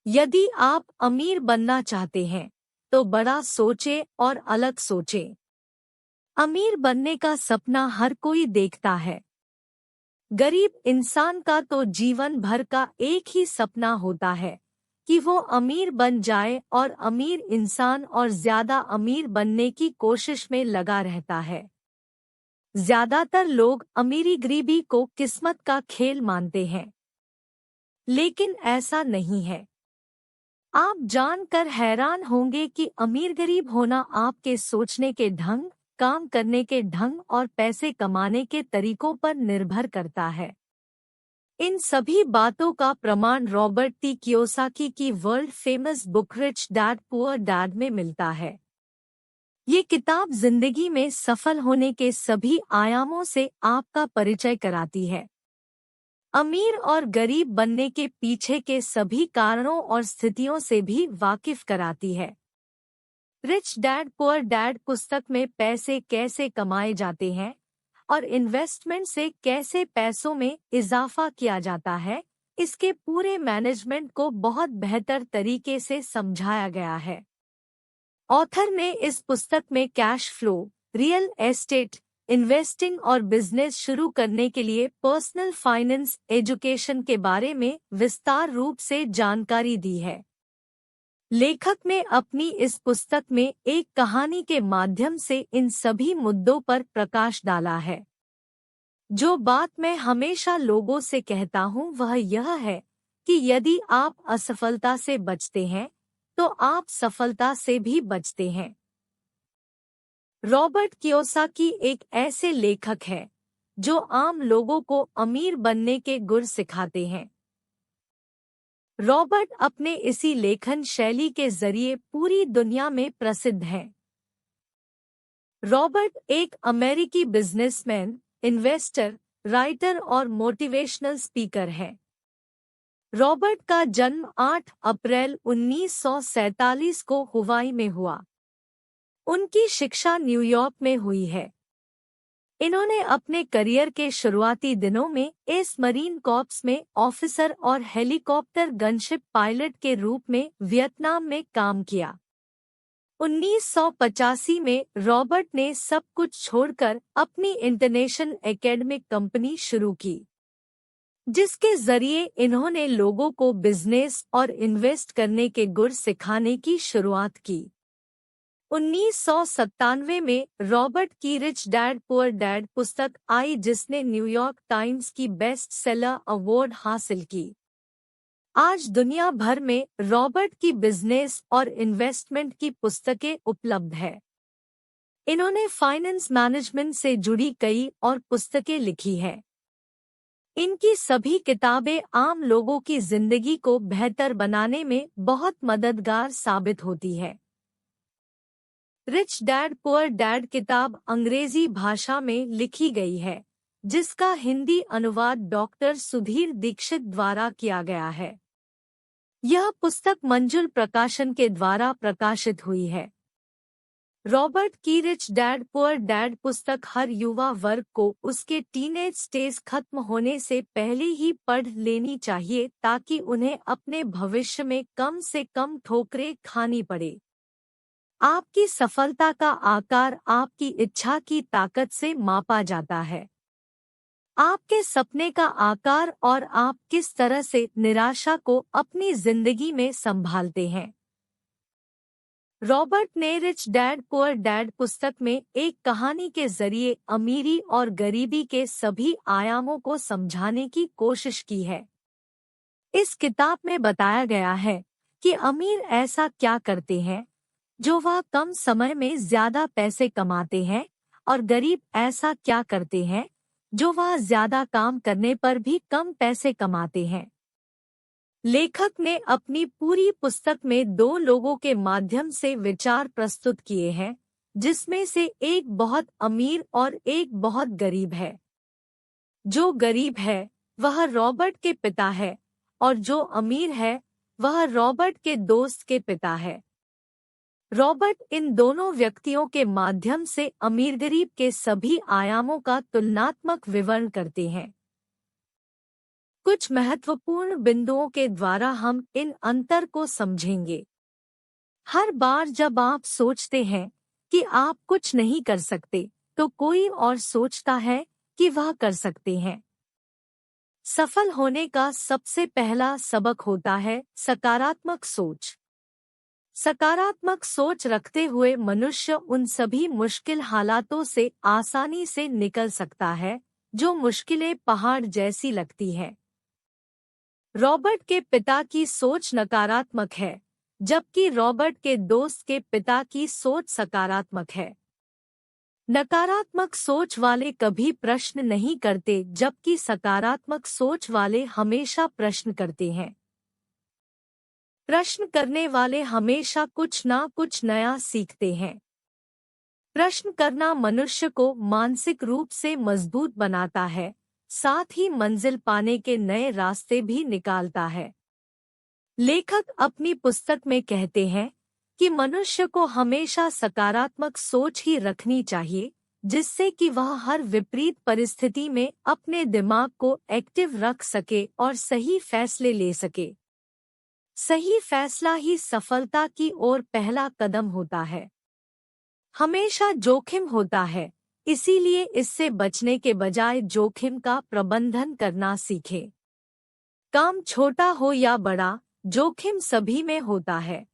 यदि आप अमीर बनना चाहते हैं तो बड़ा सोचें और अलग सोचें। अमीर बनने का सपना हर कोई देखता है। गरीब इंसान का तो जीवन भर का एक ही सपना होता है कि वो अमीर बन जाए, और अमीर इंसान और ज्यादा अमीर बनने की कोशिश में लगा रहता है। ज्यादातर लोग अमीरी गरीबी को किस्मत का खेल मानते हैं, लेकिन ऐसा नहीं है। आप जानकर हैरान होंगे कि अमीर गरीब होना आपके सोचने के ढंग, काम करने के ढंग और पैसे कमाने के तरीकों पर निर्भर करता है। इन सभी बातों का प्रमाण रॉबर्ट टी कियोसाकी की world famous book rich dad poor dad में मिलता है। ये किताब जिंदगी में सफल होने के सभी आयामों से आपका परिचय कराती है। अमीर और गरीब बनने के पीछे के सभी कारणों और स्थितियों से भी वाकिफ कराती है। रिच डैड पुअर डैड पुस्तक में पैसे कैसे कमाए जाते हैं और इन्वेस्टमेंट से कैसे पैसों में इजाफा किया जाता है, इसके पूरे मैनेजमेंट को बहुत बेहतर तरीके से समझाया गया है। ऑथर ने इस पुस्तक में cash flow, real estate, investing और बिजनेस शुरू करने के लिए पर्सनल फाइनेंस एजुकेशन के बारे में विस्तार रूप से जानकारी दी है। लेखक ने अपनी इस पुस्तक में एक कहानी के माध्यम से इन सभी मुद्दों पर प्रकाश डाला है। जो बात मैं हमेशा लोगों से कहता हूँ वह यह है कि यदि आप असफलता से बचते हैं तो आप सफलता से भी बचते हैं। रॉबर्ट कियोसाकी एक ऐसे लेखक हैं जो आम लोगों को अमीर बनने के गुर सिखाते हैं। रॉबर्ट अपने इसी लेखन शैली के जरिए पूरी दुनिया में प्रसिद्ध हैं। रॉबर्ट एक अमेरिकी बिजनेसमैन, इन्वेस्टर, राइटर और मोटिवेशनल स्पीकर है। रॉबर्ट का जन्म 8 अप्रैल 1947 को हुवाई में हुआ। उनकी शिक्षा न्यूयॉर्क में हुई है। इन्होंने अपने करियर के शुरुआती दिनों में एस मरीन कॉर्प्स में ऑफिसर और हेलीकॉप्टर गनशिप पायलट के रूप में वियतनाम में काम किया। 1985 में रॉबर्ट ने सब कुछ छोड़कर अपनी इंटरनेशनल एकेडमिक कंपनी शुरू की, जिसके जरिए इन्होंने लोगों को बिजनेस और इन्वेस्ट करने के गुर सिखाने की शुरुआत की। 1997 में रॉबर्ट की रिच डैड पुअर डैड पुस्तक आई, जिसने न्यूयॉर्क टाइम्स की बेस्ट सेलर अवार्ड हासिल की। आज दुनिया भर में रॉबर्ट की बिजनेस और इन्वेस्टमेंट की पुस्तकें उपलब्ध है। इन्होंने फाइनेंस मैनेजमेंट से जुड़ी कई और पुस्तकें लिखी हैं। इनकी सभी किताबें आम लोगों की जिंदगी को बेहतर बनाने में बहुत मददगार साबित होती है। रिच डैड पुअर डैड किताब अंग्रेजी भाषा में लिखी गई है, जिसका हिंदी अनुवाद डॉक्टर सुधीर दीक्षित द्वारा किया गया है। यह पुस्तक मंजुल प्रकाशन के द्वारा प्रकाशित हुई है। रॉबर्ट की रिच डैड पुअर डैड पुस्तक हर युवा वर्ग को उसके टीनेज स्टेज खत्म होने से पहले ही पढ़ लेनी चाहिए, ताकि उन्हें अपने भविष्य में कम से कम ठोकरें खानी पड़े। आपकी सफलता का आकार आपकी इच्छा की ताकत से मापा जाता है। आपके सपने का आकार और आप किस तरह से निराशा को अपनी जिंदगी में संभालते हैं। रॉबर्ट ने रिच डैड पुअर डैड पुस्तक में एक कहानी के जरिए अमीरी और गरीबी के सभी आयामों को समझाने की कोशिश की है। इस किताब में बताया गया है कि अमीर ऐसा क्या करते हैं जो वह कम समय में ज्यादा पैसे कमाते हैं, और गरीब ऐसा क्या करते हैं जो वह ज्यादा काम करने पर भी कम पैसे कमाते हैं। लेखक ने अपनी पूरी पुस्तक में दो लोगों के माध्यम से विचार प्रस्तुत किए हैं, जिसमें से एक बहुत अमीर और एक बहुत गरीब है। जो गरीब है वह रॉबर्ट के पिता है, और जो अमीर है वह रॉबर्ट के दोस्त के पिता है। रॉबर्ट इन दोनों व्यक्तियों के माध्यम से अमीर गरीब के सभी आयामों का तुलनात्मक विवरण करते हैं। कुछ महत्वपूर्ण बिंदुओं के द्वारा हम इन अंतर को समझेंगे। हर बार जब आप सोचते हैं कि आप कुछ नहीं कर सकते, तो कोई और सोचता है कि वह कर सकते हैं। सफल होने का सबसे पहला सबक होता है सकारात्मक सोच। सकारात्मक सोच रखते हुए मनुष्य उन सभी मुश्किल हालातों से आसानी से निकल सकता है जो मुश्किलें पहाड़ जैसी लगती है। रॉबर्ट के पिता की सोच नकारात्मक है, जबकि रॉबर्ट के दोस्त के पिता की सोच सकारात्मक है। नकारात्मक सोच वाले कभी प्रश्न नहीं करते, जबकि सकारात्मक सोच वाले हमेशा प्रश्न करते हैं। प्रश्न करने वाले हमेशा कुछ ना कुछ नया सीखते हैं। प्रश्न करना मनुष्य को मानसिक रूप से मजबूत बनाता है, साथ ही मंजिल पाने के नए रास्ते भी निकालता है। लेखक अपनी पुस्तक में कहते हैं कि मनुष्य को हमेशा सकारात्मक सोच ही रखनी चाहिए, जिससे कि वह हर विपरीत परिस्थिति में अपने दिमाग को एक्टिव रख सके और सही फैसले ले सके। सही फैसला ही सफलता की ओर पहला कदम होता है। हमेशा जोखिम होता है, इसीलिए इससे बचने के बजाय जोखिम का प्रबंधन करना सीखें। काम छोटा हो या बड़ा, जोखिम सभी में होता है।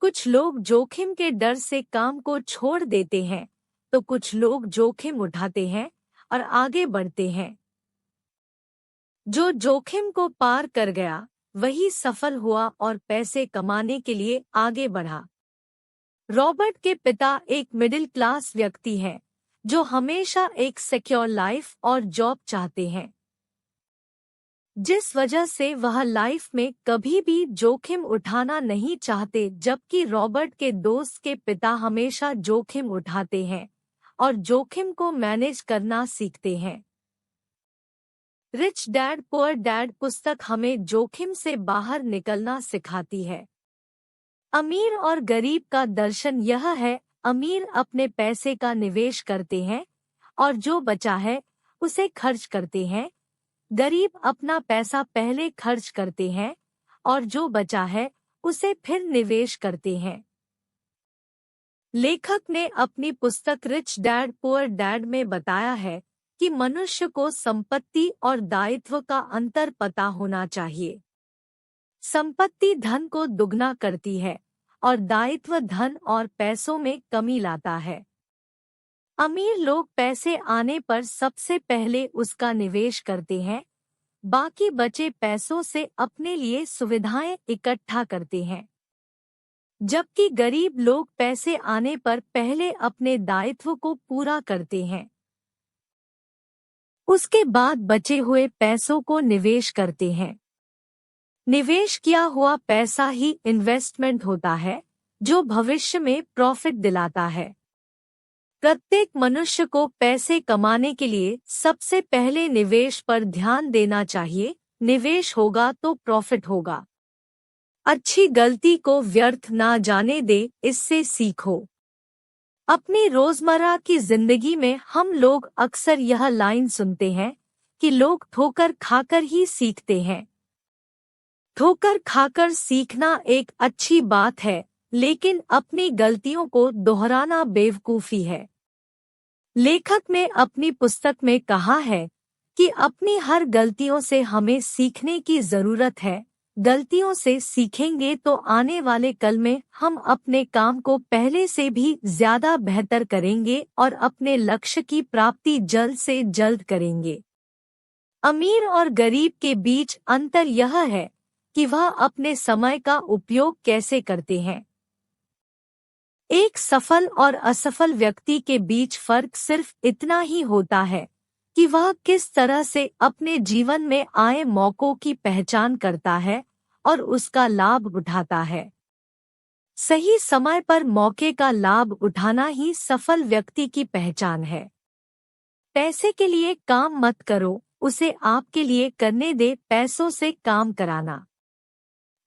कुछ लोग जोखिम के डर से काम को छोड़ देते हैं, तो कुछ लोग जोखिम उठाते हैं और आगे बढ़ते हैं। जो जोखिम को पार कर गया, वही सफल हुआ और पैसे कमाने के लिए आगे बढ़ा। रॉबर्ट के पिता एक मिडिल क्लास व्यक्ति हैं, जो हमेशा एक सिक्योर लाइफ और जॉब चाहते हैं, जिस वजह से वह लाइफ में कभी भी जोखिम उठाना नहीं चाहते, जबकि रॉबर्ट के दोस्त के पिता हमेशा जोखिम उठाते हैं और जोखिम को मैनेज करना सीखते हैं। रिच डैड पुअर डैड पुस्तक हमें जोखिम से बाहर निकलना सिखाती है। अमीर और गरीब का दर्शन यह है, अमीर अपने पैसे का निवेश करते हैं और जो बचा है उसे खर्च करते हैं। गरीब अपना पैसा पहले खर्च करते हैं और जो बचा है उसे फिर निवेश करते हैं। लेखक ने अपनी पुस्तक रिच डैड पुअर डैड में बताया है कि मनुष्य को संपत्ति और दायित्व का अंतर पता होना चाहिए। संपत्ति धन को दुगना करती है और दायित्व धन और पैसों में कमी लाता है। अमीर लोग पैसे आने पर सबसे पहले उसका निवेश करते हैं, बाकी बचे पैसों से अपने लिए सुविधाएं इकट्ठा करते हैं। जबकि गरीब लोग पैसे आने पर पहले अपने दायित्व को पूरा करते हैं, उसके बाद बचे हुए पैसों को निवेश करते हैं। निवेश किया हुआ पैसा ही इन्वेस्टमेंट होता है, जो भविष्य में प्रॉफिट दिलाता है। प्रत्येक मनुष्य को पैसे कमाने के लिए सबसे पहले निवेश पर ध्यान देना चाहिए। निवेश होगा तो प्रॉफिट होगा। अच्छी गलती को व्यर्थ ना जाने दे, इससे सीखो। अपनी रोजमर्रा की जिंदगी में हम लोग अक्सर यह लाइन सुनते हैं कि लोग ठोकर खाकर ही सीखते हैं। ठोकर खाकर सीखना एक अच्छी बात है, लेकिन अपनी गलतियों को दोहराना बेवकूफी है। लेखक ने अपनी पुस्तक में कहा है कि अपनी हर गलतियों से हमें सीखने की जरूरत है। गलतियों से सीखेंगे तो आने वाले कल में हम अपने काम को पहले से भी ज्यादा बेहतर करेंगे और अपने लक्ष्य की प्राप्ति जल्द से जल्द करेंगे। अमीर और गरीब के बीच अंतर यह है कि वह अपने समय का उपयोग कैसे करते हैं। एक सफल और असफल व्यक्ति के बीच फर्क सिर्फ इतना ही होता है कि वह किस तरह से अपने जीवन में आए मौकों की पहचान करता है और उसका लाभ उठाता है। सही समय पर मौके का लाभ उठाना ही सफल व्यक्ति की पहचान है। पैसे के लिए काम मत करो, उसे आपके लिए करने दे। पैसों से काम कराना।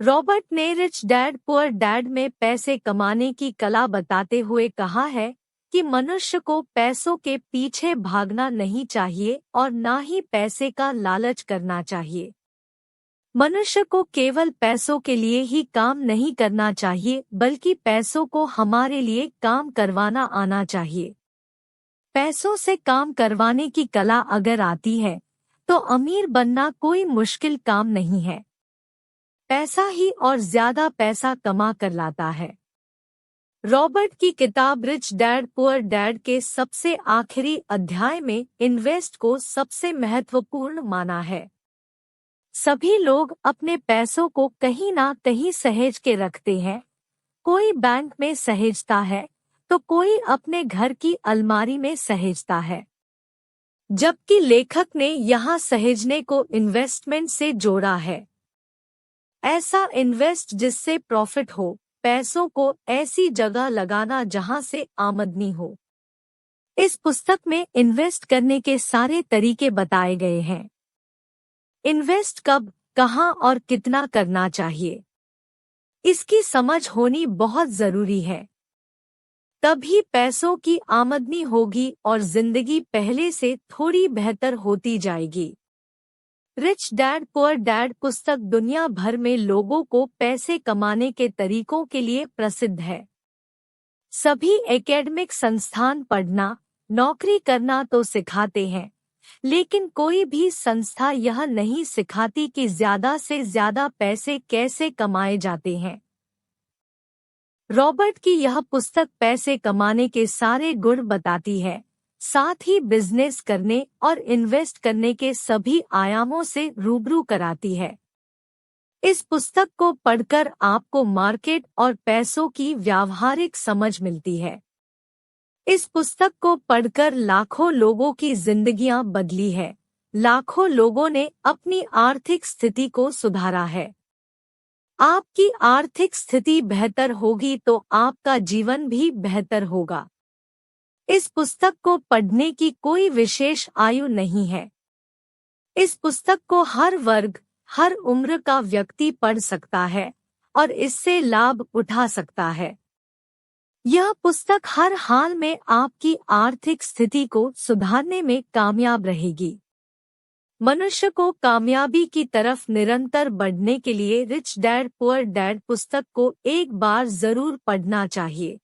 रॉबर्ट ने रिच डैड पुअर डैड में पैसे कमाने की कला बताते हुए कहा है कि मनुष्य को पैसों के पीछे भागना नहीं चाहिए और ना ही पैसे का लालच करना चाहिए। मनुष्य को केवल पैसों के लिए ही काम नहीं करना चाहिए, बल्कि पैसों को हमारे लिए काम करवाना आना चाहिए। पैसों से काम करवाने की कला अगर आती है तो अमीर बनना कोई मुश्किल काम नहीं है। पैसा ही और ज्यादा पैसा कमा कर लाता है। रॉबर्ट की किताब रिच डैड पुअर डैड के सबसे आखिरी अध्याय में इन्वेस्ट को सबसे महत्वपूर्ण माना है। सभी लोग अपने पैसों को कहीं ना कहीं सहेज के रखते हैं। कोई बैंक में सहेजता है तो कोई अपने घर की अलमारी में सहेजता है। जबकि लेखक ने यहाँ सहेजने को इन्वेस्टमेंट से जोड़ा है। ऐसा इन्वेस्ट जिससे प्रॉफिट हो, पैसों को ऐसी जगह लगाना जहां से आमदनी हो। इस पुस्तक में इन्वेस्ट करने के सारे तरीके बताए गए हैं। इन्वेस्ट कब, कहां और कितना करना चाहिए, इसकी समझ होनी बहुत जरूरी है। तभी पैसों की आमदनी होगी और जिंदगी पहले से थोड़ी बेहतर होती जाएगी। रिच डैड पुअर डैड पुस्तक दुनिया भर में लोगों को पैसे कमाने के तरीकों के लिए प्रसिद्ध है। सभी एकेडमिक संस्थान पढ़ना, नौकरी करना तो सिखाते हैं, लेकिन कोई भी संस्था यह नहीं सिखाती कि ज्यादा से ज्यादा पैसे कैसे कमाए जाते हैं। रॉबर्ट की यह पुस्तक पैसे कमाने के सारे गुण बताती है, साथ ही बिजनेस करने और इन्वेस्ट करने के सभी आयामों से रूबरू कराती है। इस पुस्तक को पढ़कर आपको मार्केट और पैसों की व्यावहारिक समझ मिलती है। इस पुस्तक को पढ़कर लाखों लोगों की जिंदगियां बदली है। लाखों लोगों ने अपनी आर्थिक स्थिति को सुधारा है। आपकी आर्थिक स्थिति बेहतर होगी तो आपका जीवन भी बेहतर होगा। इस पुस्तक को पढ़ने की कोई विशेष आयु नहीं है। इस पुस्तक को हर वर्ग, हर उम्र का व्यक्ति पढ़ सकता है और इससे लाभ उठा सकता है। यह पुस्तक हर हाल में आपकी आर्थिक स्थिति को सुधारने में कामयाब रहेगी। मनुष्य को कामयाबी की तरफ निरंतर बढ़ने के लिए रिच डैड पुअर डैड पुस्तक को एक बार जरूर पढ़ना चाहिए।